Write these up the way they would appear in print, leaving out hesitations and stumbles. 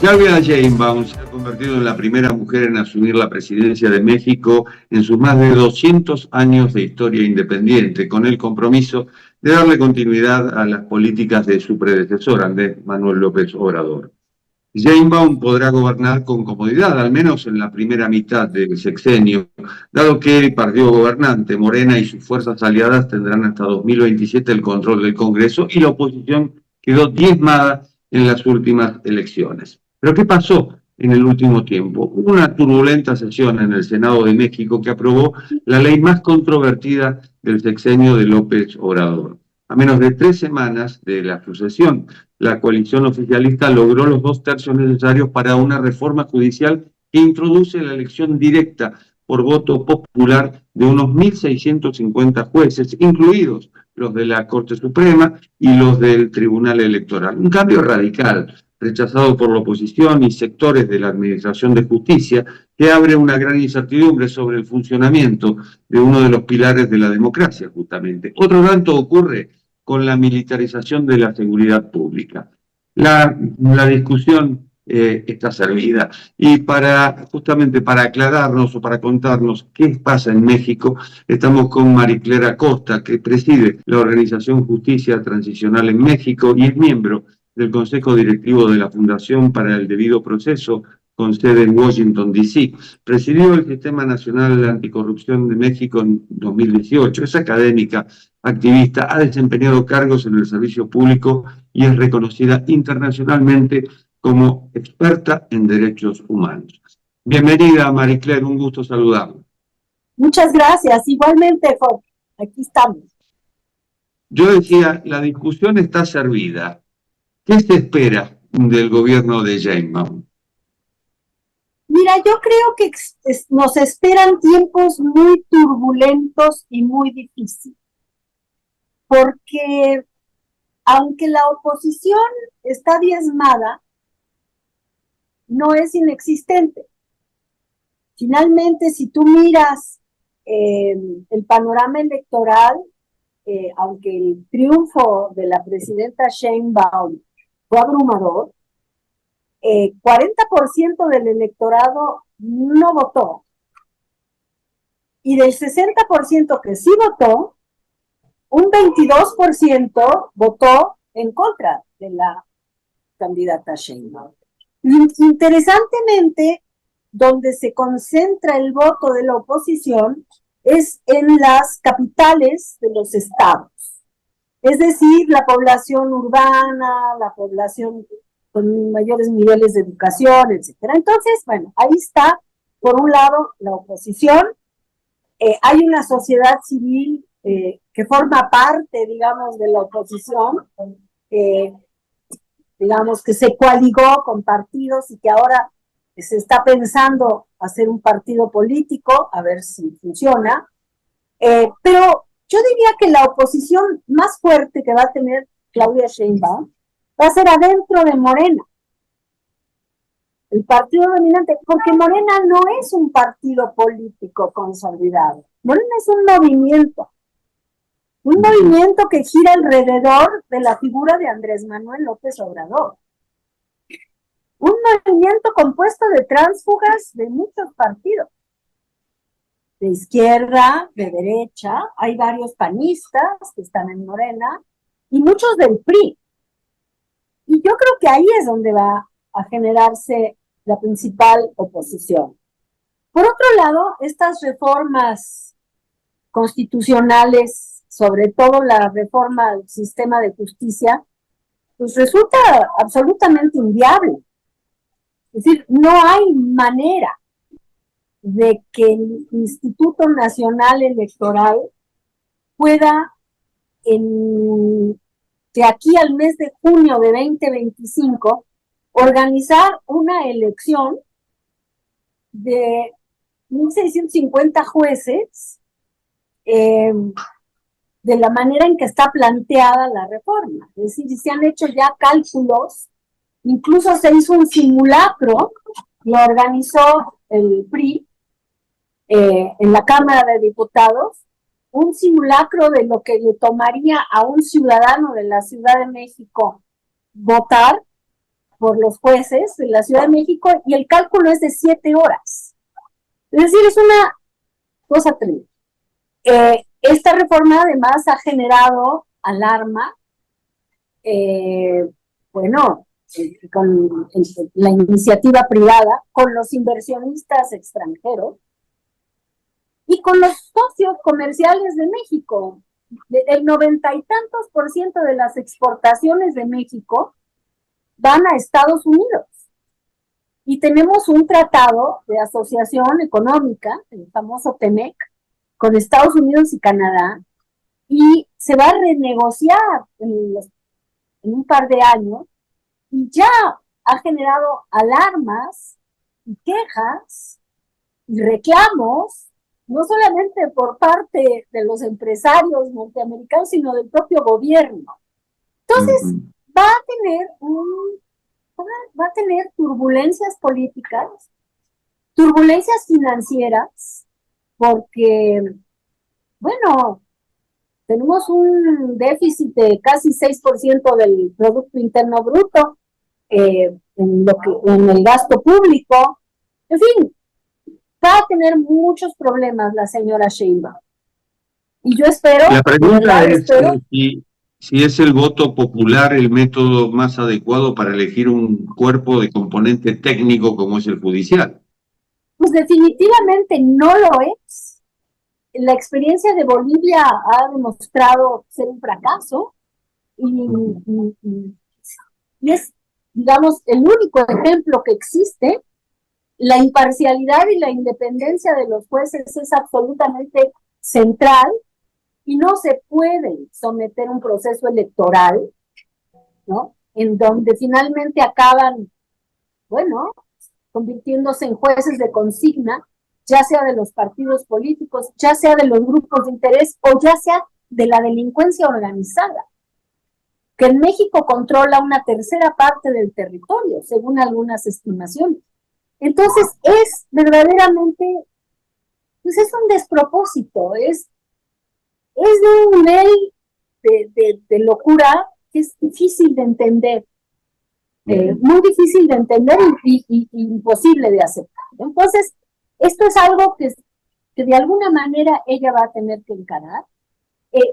Claudia Sheinbaum se ha convertido en la primera mujer en asumir la presidencia de México en sus más de 200 años de historia independiente, con el compromiso de darle continuidad a las políticas de su predecesor, Andrés Manuel López Obrador. Sheinbaum podrá gobernar con comodidad, al menos en la primera mitad del sexenio, dado que el partido gobernante, Morena, y sus fuerzas aliadas tendrán hasta 2027 el control del Congreso y la oposición quedó diezmada en las últimas elecciones. ¿Pero qué pasó en el último tiempo? Hubo una turbulenta sesión en el Senado de México que aprobó la ley más controvertida del sexenio de López Obrador. A menos de 3 semanas de la sucesión, la coalición oficialista logró los 2/3 necesarios para una reforma judicial que introduce la elección directa por voto popular de unos 1.650 jueces, incluidos los de la Corte Suprema y los del Tribunal Electoral. Un cambio radical, rechazado por la oposición y sectores de la Administración de Justicia, que abre una gran incertidumbre sobre el funcionamiento de uno de los pilares de la democracia, justamente. Otro tanto ocurre con la militarización de la seguridad pública. La discusión está servida. Y justamente para aclararnos o para contarnos qué pasa en México, estamos con Mariclera Costa, que preside la organización Justicia Transicional en México y es miembro del Consejo Directivo de la Fundación para el Debido Proceso, con sede en Washington, D.C. Presidió el Sistema Nacional de Anticorrupción de México en 2018. Es académica, activista, ha desempeñado cargos en el servicio público y es reconocida internacionalmente como experta en derechos humanos. Bienvenida, Maricler, un gusto saludarla. Muchas gracias, igualmente, Jorge. Aquí estamos. Yo decía, la discusión está servida. ¿Qué se espera del gobierno de Sheinbaum? Mira, yo creo que nos esperan tiempos muy turbulentos y muy difíciles, porque aunque la oposición está diezmada, no es inexistente. Finalmente, si tú miras el panorama electoral, aunque el triunfo de la presidenta Sheinbaum fue abrumador, 40% del electorado no votó. Y del 60% que sí votó, un 22% votó en contra de la candidata Sheinbaum. Interesantemente, donde se concentra el voto de la oposición es en las capitales de los estados. Es decir, la población urbana, la población con mayores niveles de educación, etcétera. Entonces, bueno, ahí está, por un lado, la oposición. Hay una sociedad civil que forma parte, digamos, de la oposición, digamos, que se coaligó con partidos y que ahora se está pensando hacer un partido político, a ver si funciona. Pero yo diría que la oposición más fuerte que va a tener Claudia Sheinbaum va a ser adentro de Morena, el partido dominante, porque Morena no es un partido político consolidado. Morena es un movimiento que gira alrededor de la figura de Andrés Manuel López Obrador. Un movimiento compuesto de tránsfugas de muchos partidos, de izquierda, de derecha, hay varios panistas que están en Morena y muchos del PRI. Y yo creo que ahí es donde va a generarse la principal oposición. Por otro lado, estas reformas constitucionales, sobre todo la reforma al sistema de justicia, pues resulta absolutamente inviable. Es decir, no hay manera de que el Instituto Nacional Electoral pueda, de aquí al mes de junio de 2025, organizar una elección de 1.650 jueces de la manera en que está planteada la reforma. Es decir, se han hecho ya cálculos, incluso se hizo un simulacro, lo organizó el PRI en la Cámara de Diputados, un simulacro de lo que le tomaría a un ciudadano de la Ciudad de México votar, por los jueces de la Ciudad de México y el cálculo es de 7 horas. Es decir, es una cosa tremenda. Esta reforma además ha generado alarma, bueno, con la iniciativa privada, con los inversionistas extranjeros y con los socios comerciales de México. El 90 y tantos % de las exportaciones de México van a Estados Unidos. Y tenemos un tratado de asociación económica, el famoso TEMEC, con Estados Unidos y Canadá, y se va a renegociar en un par de años, y ya ha generado alarmas y quejas y reclamos, no solamente por parte de los empresarios norteamericanos, sino del propio gobierno. Entonces, va a tener turbulencias políticas, turbulencias financieras, porque, bueno, tenemos un déficit de casi 6% del Producto Interno Bruto en el gasto público. En fin, va a tener muchos problemas la señora Sheinbaum. Y yo espero... La pregunta es si es el voto popular el método más adecuado para elegir un cuerpo de componente técnico como es el judicial. Pues definitivamente no lo es. La experiencia de Bolivia ha demostrado ser un fracaso y es, digamos, el único ejemplo que existe. La imparcialidad y la independencia de los jueces es absolutamente central y no se puede someter un proceso electoral, ¿no?, en donde finalmente acaban, bueno, convirtiéndose en jueces de consigna, ya sea de los partidos políticos, ya sea de los grupos de interés o ya sea de la delincuencia organizada, que en México controla una tercera parte del territorio, según algunas estimaciones. Entonces es verdaderamente, pues es un despropósito, es de un nivel de locura que es difícil de entender, muy difícil de entender y imposible de aceptar. Entonces, esto es algo que de alguna manera ella va a tener que encarar.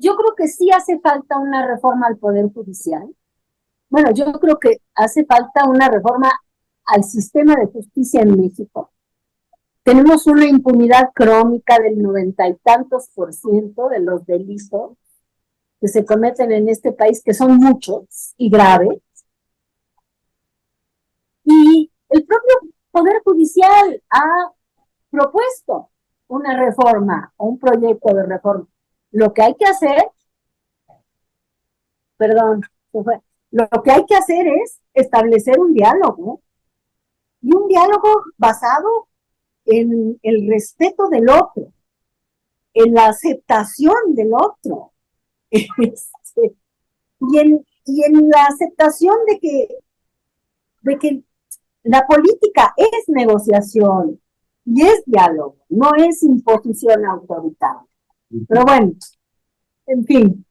Yo creo que sí hace falta una reforma al Poder Judicial. Bueno, yo creo que hace falta una reforma al sistema de justicia en México. Tenemos una impunidad crónica del 90 y tantos % de los delitos que se cometen en este país, que son muchos y graves. Y el propio Poder Judicial ha propuesto una reforma o un proyecto de reforma. Lo que hay que hacer, lo que hay que hacer es establecer un diálogo, y un diálogo basado en el respeto del otro, en la aceptación del otro, y en la aceptación de que la política es negociación y es diálogo, no es imposición autoritaria. Pero bueno, en fin,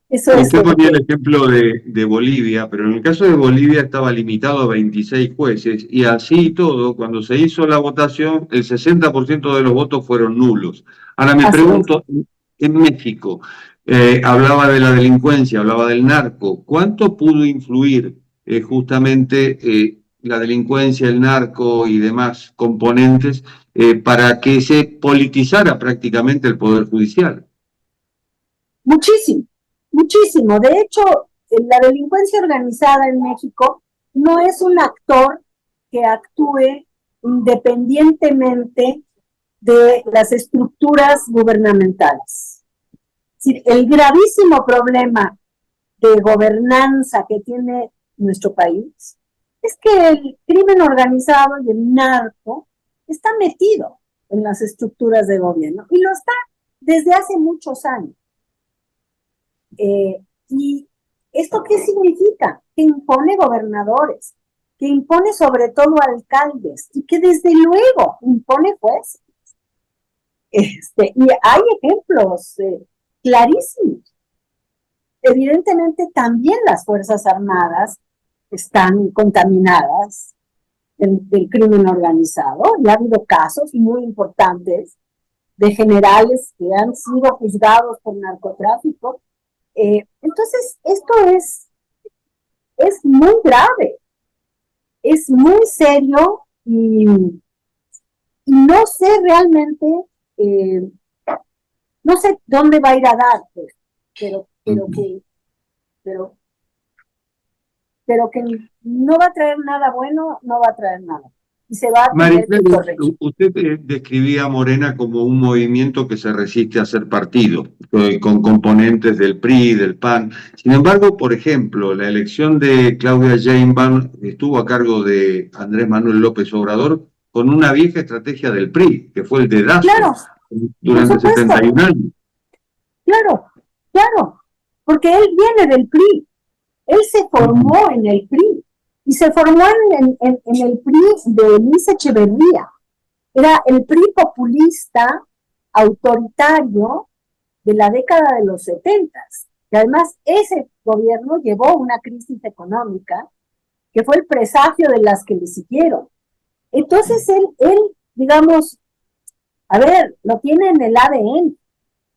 eso es. Usted ponía el ejemplo de Bolivia, pero en el caso de Bolivia estaba limitado a 26 jueces, y así y todo, cuando se hizo la votación, el 60% de los votos fueron nulos. Ahora me pregunto, en México, hablaba de la delincuencia, hablaba del narco, ¿cuánto pudo influir justamente la delincuencia, el narco y demás componentes para que se politizara prácticamente el Poder Judicial? Muchísimo, muchísimo. De hecho, la delincuencia organizada en México no es un actor que actúe independientemente de las estructuras gubernamentales. Es decir, el gravísimo problema de gobernanza que tiene nuestro país es que el crimen organizado y el narco está metido en las estructuras de gobierno, y lo está desde hace muchos años. ¿Y esto qué significa? Que impone gobernadores, que impone sobre todo alcaldes, y que desde luego impone jueces. Y hay ejemplos clarísimos. Evidentemente también las Fuerzas Armadas están contaminadas del crimen organizado, y ha habido casos muy importantes de generales que han sido juzgados por narcotráfico. Entonces, esto es muy grave, es muy serio, y no sé realmente, no sé dónde va a ir a dar, pues, pero que no va a traer nada bueno, no va a traer nada. Y se va a tener que corregir. Usted describía a Morena como un movimiento que se resiste a ser partido, con componentes del PRI, del PAN. Sin embargo, por ejemplo, la elección de Claudia Sheinbaum estuvo a cargo de Andrés Manuel López Obrador con una vieja estrategia del PRI, que fue el dedazo, claro, durante 71 años. Claro, porque él viene del PRI, él se formó en el PRI, y se formó en el PRI de Luis Echeverría. Era el PRI populista, autoritario, de la década de los 70. Y además ese gobierno llevó una crisis económica que fue el presagio de las que le siguieron. Entonces él, digamos, a ver, lo tiene en el ADN.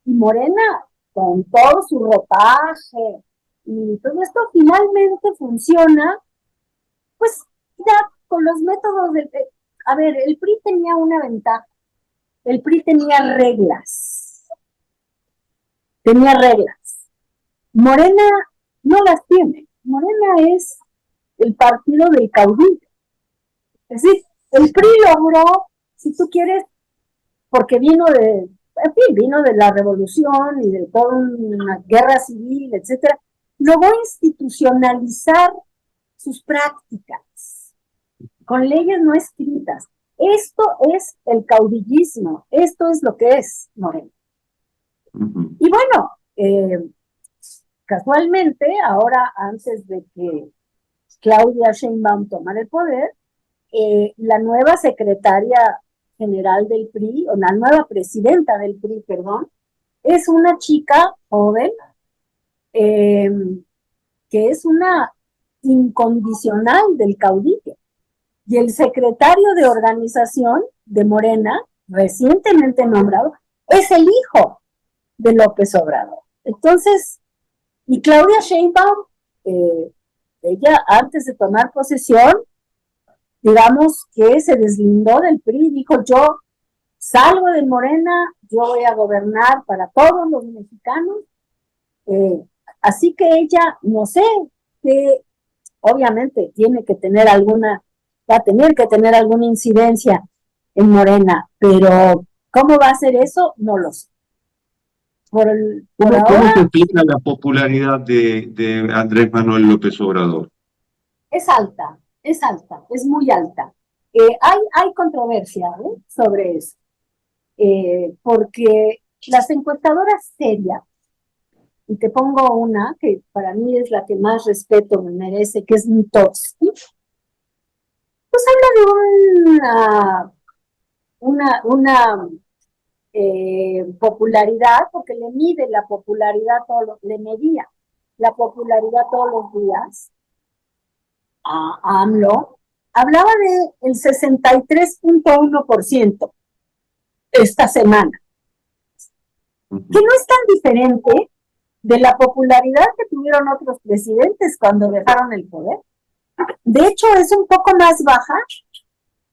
Y Morena, con todo su ropaje y todo esto, finalmente funciona, pues ya con los métodos del... A ver, el PRI tenía una ventaja. El PRI tenía reglas. Morena no las tiene. Morena es el partido del caudillo. Es decir, el PRI logró, si tú quieres, porque vino de la revolución y de toda una guerra civil, etcétera, logró institucionalizar sus prácticas con leyes no escritas. Esto es el caudillismo, esto es lo que es Morena. Y bueno, casualmente, ahora, antes de que Claudia Sheinbaum tomara el poder, la nueva secretaria general del PRI, o la nueva presidenta del PRI, perdón, es una chica joven, que es una incondicional del caudillo. Y el secretario de organización de Morena, recientemente nombrado, es el hijo de López Obrador. Entonces, y Claudia Sheinbaum, ella antes de tomar posesión, digamos que se deslindó del PRI, dijo: yo salgo de Morena, yo voy a gobernar para todos los mexicanos. Así que ella, no sé, que obviamente va a tener que tener alguna incidencia en Morena, pero ¿cómo va a hacer eso? No lo sé. ¿Cómo se explica la popularidad de Andrés Manuel López Obrador? Es alta, es muy alta. Hay controversia sobre eso, porque las encuestadoras serias, y te pongo una que para mí es la que más respeto me merece, que es Mitofsky, pues habla de una popularidad, porque le mide la popularidad, le medía la popularidad todos los días a AMLO. Hablaba del 63.1% esta semana, que no es tan diferente de la popularidad que tuvieron otros presidentes cuando dejaron el poder. De hecho, es un poco más baja,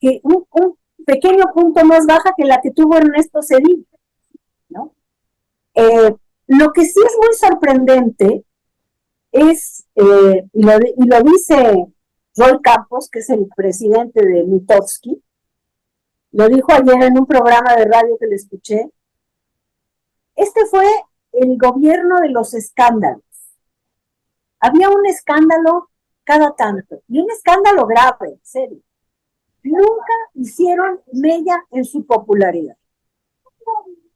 que un pequeño punto más baja que la que tuvo Ernesto Zedillo, ¿no? Lo que sí es muy sorprendente es, y lo dice Roy Campos, que es el presidente de Mitofsky, lo dijo ayer en un programa de radio que le escuché. Este fue el gobierno de los escándalos. Había un escándalo cada tanto, y un escándalo grave, en serio. Nunca hicieron mella en su popularidad.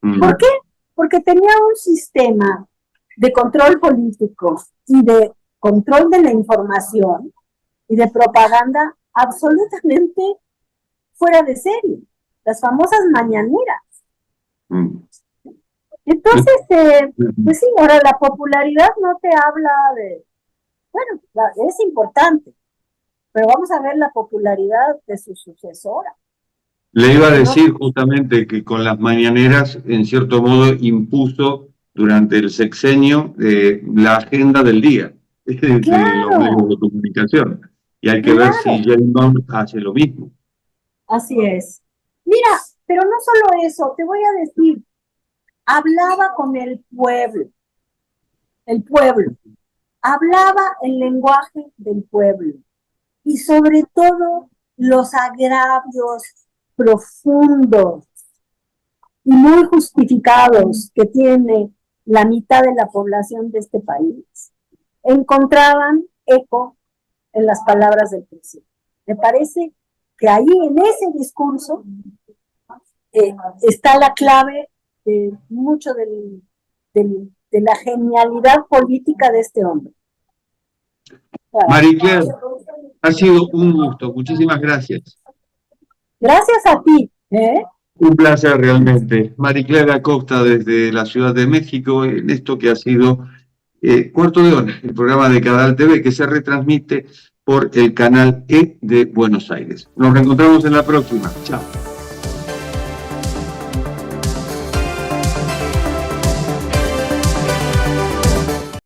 ¿Por qué? Porque tenía un sistema de control político y de control de la información y de propaganda absolutamente fuera de serie. Las famosas mañaneras. Entonces, pues sí, ahora la popularidad no te habla de... Bueno, es importante, pero vamos a ver la popularidad de su sucesora. Le iba a decir justamente que con las mañaneras, en cierto modo, impuso durante el sexenio la agenda del día de los medios de comunicación. Y hay que ver si Sheinbaum hace lo mismo. Así es. Mira, pero no solo eso, te voy a decir, hablaba con el pueblo, hablaba el lenguaje del pueblo y sobre todo los agravios profundos y muy justificados que tiene la mitad de la población de este país, encontraban eco en las palabras del presidente. Me parece que ahí en ese discurso está la clave de mucho de la genialidad política de este hombre. Marie Claire, ha sido un gusto. Muchísimas gracias. Gracias a ti. Un placer realmente. Marie Claire Acosta desde la Ciudad de México en esto que ha sido Cuarto de Hora, el programa de Canal TV que se retransmite por el canal E de Buenos Aires. Nos reencontramos en la próxima. Chao.